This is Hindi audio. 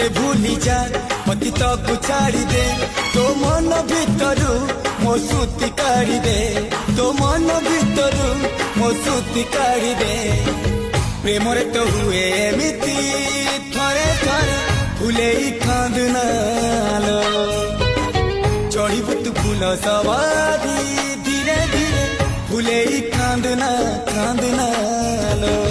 मते भूली जा मती तो छाड़ी दे तो मन भितरु मो सुती काढ़ी दे तो मन भितरु मो सुती काढ़ी दे प्रेम रे तो हुए एमिति थरे थरे फुले कांदनालो चढ़ी तू फूल सवारी धीरे धीरे फुले कांदना कांदनालो।